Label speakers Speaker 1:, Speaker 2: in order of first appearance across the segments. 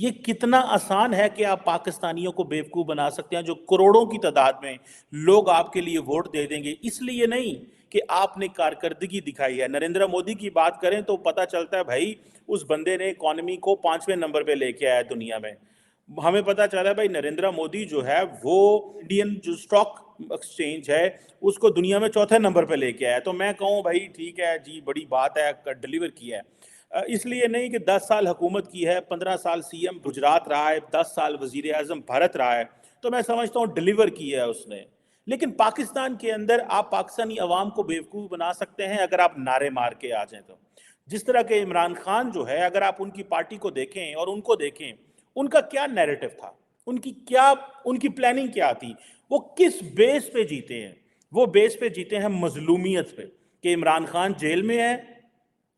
Speaker 1: ये कितना आसान है कि आप पाकिस्तानियों को बेवकूफ़ बना सकते हैं, जो करोड़ों की तादाद में लोग आपके लिए वोट दे देंगे, इसलिए नहीं कि आपने कारकर्दगी दिखाई है। नरेंद्र मोदी की बात करें तो पता चलता है भाई, उस बंदे ने इकॉनमी को 5वें नंबर पे लेके आया दुनिया में। हमें पता चला भाई नरेंद्र मोदी जो है वो इंडियन जो स्टॉक एक्सचेंज है उसको दुनिया में चौथे नंबर पे लेके आया। तो मैं कहूँ भाई ठीक है जी, बड़ी बात है, डिलीवर किया है। इसलिए नहीं कि 10 साल हुकूमत की है, 15 साल सीएम गुजरात रहा है, 10 साल वजीर आजम भारत रहा है, तो मैं समझता हूँ डिलीवर किया है उसने। लेकिन पाकिस्तान के अंदर आप पाकिस्तानी अवाम को बेवकूफ़ बना सकते हैं अगर आप नारे मार के आ जाएं। तो जिस तरह के इमरान खान जो है, अगर आप उनकी पार्टी को देखें और उनको देखें, उनका क्या नैरेटिव था, उनकी प्लानिंग क्या थी, वो किस बेस पे जीते हैं? वो बेस पे जीते हैं मजलूमियत पे, कि इमरान खान जेल में है,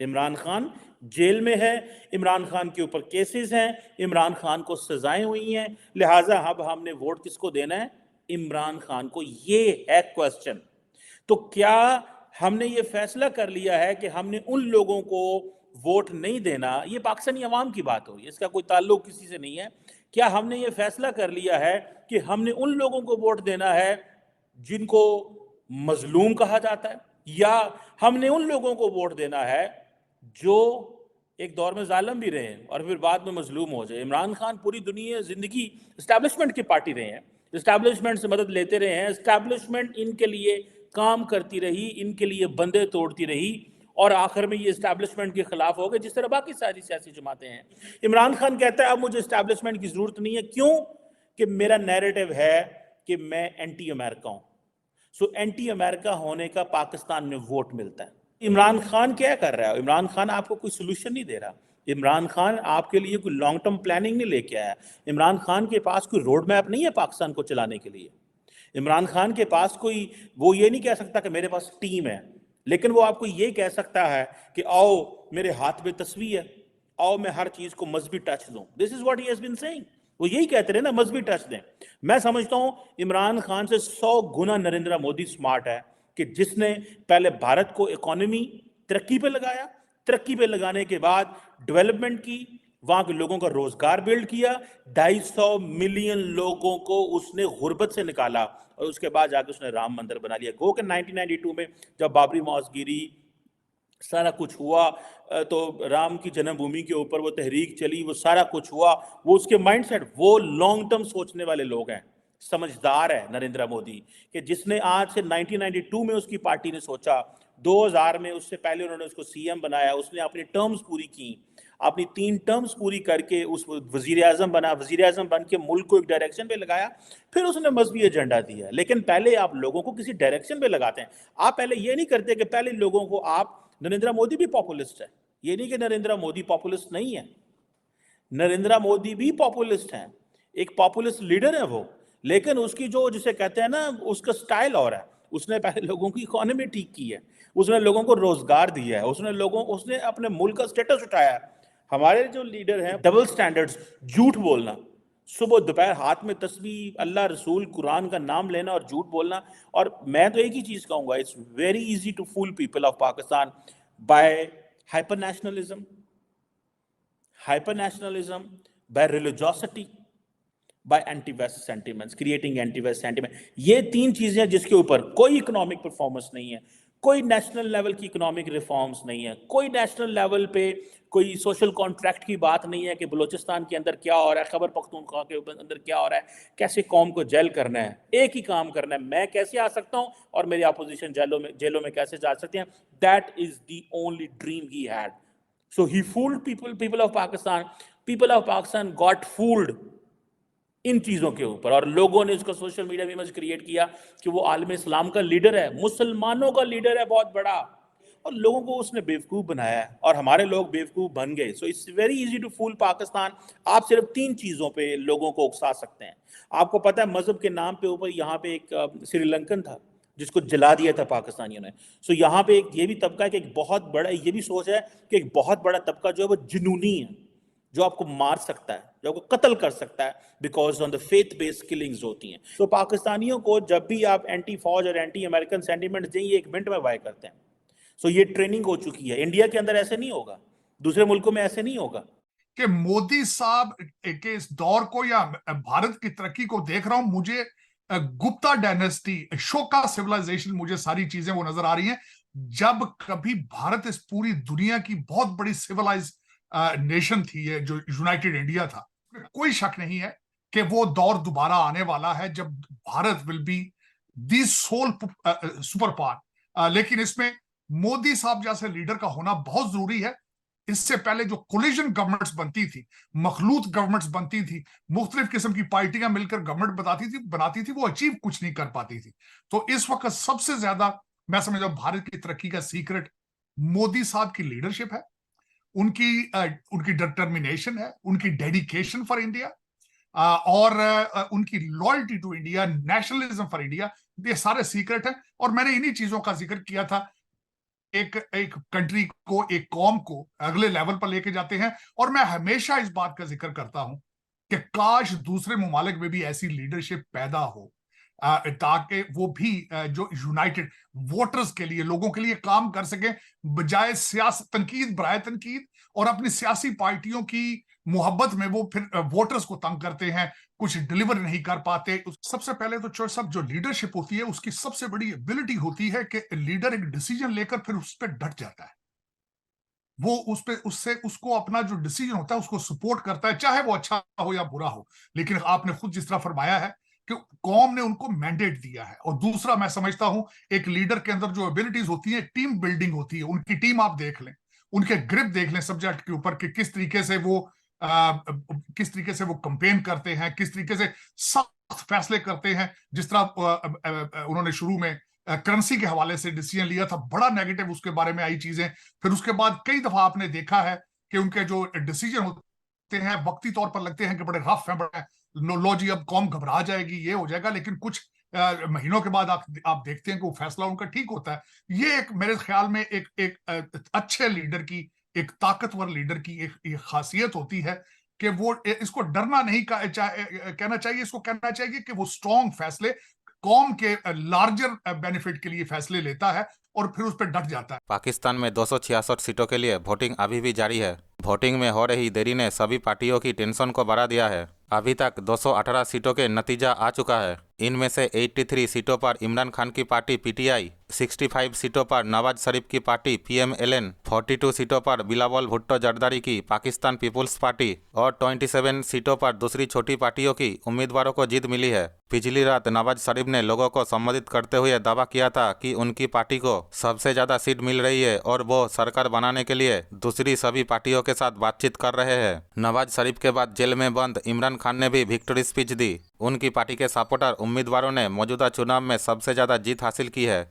Speaker 1: इमरान खान जेल में है, इमरान खान के ऊपर केसेस हैं, इमरान खान को सजाएं हुई हैं, लिहाजा अब हमने वोट किसको देना है? इमरान खान को। ये है क्वेश्चन। तो क्या हमने ये फैसला कर लिया है कि हमने उन लोगों को वोट नहीं देना? ये पाकिस्तानी अवाम की बात हो रही है, इसका कोई ताल्लुक किसी से नहीं है। क्या हमने ये फैसला कर लिया है कि हमने उन लोगों को वोट देना है जिनको मजलूम कहा जाता है, या हमने उन लोगों को वोट देना है जो एक दौर में जालिम भी रहे और फिर बाद में मजलूम हो जाए? इमरान खान पूरी दुनिया जिंदगी इस्टेब्लिशमेंट की पार्टी रहे हैं, इस्टेब्लिशमेंट से मदद लेते रहे हैं, इस्टेब्लिशमेंट इनके लिए काम करती रही, इनके लिए बंदे तोड़ती रही, और आखिर में ये इस्टेब्लिशमेंट के खिलाफ हो गए, जिस तरह बाकी सारी सियासी जमातें हैं। इमरान खान कहता है अब मुझे इस्टेब्लिशमेंट की जरूरत नहीं है। क्यों? कि मेरा नैरेटिव है कि मैं एंटी अमेरिका हूं। सो एंटी अमेरिका होने का पाकिस्तान में वोट मिलता है। इमरान खान क्या कर रहा है? इमरान खान आपको कोई सोल्यूशन नहीं दे रहा। इमरान खान आपके लिए कोई लॉन्ग टर्म प्लानिंग नहीं लेके आया। इमरान खान के पास कोई रोड मैप नहीं है पाकिस्तान को चलाने के लिए। इमरान खान के पास कोई, वो ये नहीं कह सकता कि मेरे पास टीम है, लेकिन वो आपको ये कह सकता है कि आओ मेरे हाथ में तस्वीर है, आओ मैं हर चीज को मजहबी टच दूं। This is what he has been saying. वो यही कहते रहे ना, मजहबी टच दें। मैं समझता हूं इमरान खान से 100 गुना नरेंद्र मोदी स्मार्ट है, कि जिसने पहले भारत को इकोनॉमी तरक्की पे लगाया, तरक्की पे लगाने के बाद डेवलपमेंट की, वहां के लोगों का रोजगार बिल्ड किया, 250 मिलियन लोगों को उसने गुर्बत से निकाला, और उसके बाद जाके उसने राम मंदिर बना लिया। गो के 1992 में जब बाबरी मस्जिद गिरी, सारा कुछ हुआ, तो राम की जन्मभूमि के ऊपर वो तहरीक चली, वो सारा कुछ हुआ, वो उसके माइंडसेट, वो लॉन्ग टर्म सोचने वाले लोग हैं, समझदार है नरेंद्र मोदी, कि जिसने आज से 1992 में उसकी पार्टी ने सोचा, 2000 में, उससे पहले उन्होंने उसको सीएम बनाया, उसने अपनी टर्म्स पूरी की, अपनी 3 टर्म्स पूरी करके उस वजीर आजम बना, वजीर आजम बन के मुल्क को एक डायरेक्शन पे लगाया, फिर उसने मजहबी एजेंडा दिया। लेकिन पहले आप लोगों को किसी डायरेक्शन पे लगाते हैं। आप पहले ये नहीं करते कि पहले लोगों को आप, नरेंद्र मोदी भी पॉपुलिस्ट है, ये नहीं कि नरेंद्र मोदी पॉपुलिस्ट नहीं है, नरेंद्र मोदी भी पॉपुलिस्ट है, एक पॉपुलिस्ट लीडर है वो, लेकिन उसकी जो, जिसे कहते हैं ना, उसका स्टाइल और है। उसने पहले लोगों की इकोनॉमी ठीक की है, उसने लोगों को रोजगार दिया है, उसने अपने मुल्क का स्टेटस उठाया है। हमारे जो लीडर हैं, डबल स्टैंडर्ड्स, झूठ बोलना, सुबह दोपहर हाथ में तस्बीह, अल्लाह रसूल कुरान का नाम लेना और झूठ बोलना। और मैं तो एक ही चीज कहूंगा, it's very easy to fool people of Pakistan by hyper nationalism, by religiosity, by anti-west sentiments, creating anti-west sentiment। ये 3 चीजें जिसके ऊपर कोई इकोनॉमिक परफॉर्मेंस नहीं है, कोई नेशनल लेवल की इकोनॉमिक रिफॉर्म्स नहीं है, कोई नेशनल लेवल पे कोई सोशल कॉन्ट्रैक्ट की बात नहीं है कि बलूचिस्तान के अंदर क्या हो रहा है, खैबर पख्तूनख्वा के अंदर क्या हो रहा है, कैसे कौम को जेल करना है। एक ही काम करना है, मैं कैसे आ सकता हूं और मेरी अपोजिशन जेलों में कैसे जा सकते हैं। That is the only dream he had. So he fooled people of Pakistan. People of Pakistan got fooled इन चीजों के ऊपर, और लोगों ने इसको सोशल मीडिया में इमेज क्रिएट किया कि वो आलम इस्लाम का लीडर है, मुसलमानों का लीडर है बहुत बड़ा, और लोगों को उसने बेवकूफ बनाया है, और हमारे लोग बेवकूफ बन गए। So it's very easy to fool Pakistan. आप सिर्फ 3 चीजों पे लोगों को उकसा सकते हैं। आपको पता है मजहब के नाम पे ऊपर यहाँ पे एक श्रीलंकन था जिसको जला दिया था पाकिस्तानियों ने। सो यहाँ पे एक ये भी तबका है कि एक बहुत बड़ा, ये भी सोच है कि एक बहुत बड़ा तबका जो है वो जुनूनी है, जो आपको मार सकता है, जो आपको कत्ल कर सकता है, because on the faith based killings होती हैं। तो पाकिस्तानियों को जब भी आप एंटी फौज और एंटी अमेरिकन सेंटीमेंट दें, ये 1 मिनट में वाय करते हैं। सो ये ट्रेनिंग हो चुकी है। इंडिया के अंदर ऐसे नहीं होगा, दूसरे मुल्कों में ऐसे नहीं होगा।
Speaker 2: कि मोदी साहब के इस दौर को या भारत की तरक्की को देख रहा हूं, मुझे गुप्ता डायनेस्टी, अशोका सिविलाइजेशन, मुझे सारी चीजें वो नजर आ रही हैं। जब कभी भारत इस पूरी दुनिया की बहुत बड़ी सिविलाइज नेशन थी, ये जो यूनाइटेड इंडिया था, कोई शक नहीं है कि वो दौर दोबारा आने वाला है जब Bharat will be the sole super power. लेकिन इसमें मोदी साहब जैसे लीडर का होना बहुत जरूरी है। इससे पहले जो कोलिजन गवर्नमेंट्स बनती थी, मखलूत गवर्नमेंट्स बनती थी, मुख्तलिफ किस्म की पार्टियां मिलकर गवर्नमेंट बनाती थी, वो अचीव कुछ नहीं कर पाती थी। तो इस वक्त सबसे ज्यादा मैं समझता हूं भारत की तरक्की का सीक्रेट मोदी साहब की लीडरशिप है, उनकी डिटर्मिनेशन है, उनकी डेडिकेशन फॉर इंडिया, और उनकी loyalty to India, nationalism for India. ये सारे सीक्रेट हैं, और मैंने इन्हीं चीजों का जिक्र किया था। एक एक कंट्री को, एक कौम को अगले लेवल पर लेके जाते हैं। और मैं हमेशा इस बात का जिक्र करता हूं कि काश दूसरे ममालिक में भी ऐसी लीडरशिप पैदा हो, ताकि वो भी जो यूनाइटेड वोटर्स के लिए, लोगों के लिए काम कर सके, बजाय सियासत तनकीद बराए तनकीद और अपनी सियासी पार्टियों की मोहब्बत में वो फिर वोटर्स को तंग करते हैं, कुछ डिलीवर नहीं कर पाते। सबसे पहले तो चोर साहब, जो लीडरशिप होती है उसकी सबसे बड़ी एबिलिटी होती है कि लीडर एक डिसीजन लेकर फिर उस पर डट जाता है। वो उस पे उससे उसको अपना जो डिसीजन होता है उसको सपोर्ट करता है, चाहे वो अच्छा हो या बुरा हो। लेकिन आपने खुद जिस तरह फरमाया है कि कौम ने उनको मैंडेट दिया है। और दूसरा, मैं समझता हूं एक लीडर के अंदर जो एबिलिटीज होती है, टीम बिल्डिंग होती है। उनकी टीम आप देख लें, उनके ग्रिप देख लें सब्जेक्ट के ऊपर कि किस तरीके से वो कंपेन करते हैं, किस तरीके से सख्त फैसले करते हैं। जिस तरह उन्होंने शुरू में करेंसी के हवाले से डिसीजन लिया था, बड़ा नेगेटिव उसके बारे में आई चीजें। फिर उसके बाद कई दफा आपने देखा है कि उनके जो डिसीजन होते हैं वक्ती तौर पर लगते हैं कि बड़े रफ हैं, बड़े लो जी अब कौम घबरा जाएगी, ये हो जाएगा। लेकिन कुछ महीनों के बाद आप देखते हैं कि वो फैसला उनका ठीक होता है। ये एक मेरे ख्याल में एक अच्छे लीडर की, एक ताकतवर लीडर की एक खासियत होती है कि वो इसको डरना नहीं कहना चाहिए, इसको कहना चाहिए कि वो स्ट्रॉन्ग फैसले कौम के लार्जर बेनिफिट के लिए फैसले लेता है और फिर उस पर डट जाता है।
Speaker 3: पाकिस्तान में 266 सीटों के लिए वोटिंग अभी भी जारी है। वोटिंग में हो रही देरी ने सभी पार्टियों की टेंशन को बढ़ा दिया है। अभी तक 218 सीटों के नतीजा आ चुका है। इनमें से 83 सीटों पर इमरान खान की पार्टी पीटीआई, 65 सीटों पर नवाज शरीफ की पार्टी पीएमएलएन, 42 सीटों पर बिलावल भुट्टो जरदारी की पाकिस्तान पीपुल्स पार्टी और 27 सीटों पर दूसरी छोटी पार्टियों की उम्मीदवारों को जीत मिली है। पिछली रात नवाज शरीफ ने लोगों को संबोधित करते हुए दावा किया था कि उनकी पार्टी को सबसे ज्यादा सीट मिल रही है और वो सरकार बनाने के लिए दूसरी सभी पार्टियों के साथ बातचीत कर रहे हैं। नवाज शरीफ के बाद जेल में बंद इमरान खान ने भी विक्ट्री स्पीच दी। उनकी पार्टी के सपोर्टर उम्मीदवारों ने मौजूदा चुनाव में सबसे ज्यादा जीत हासिल की है।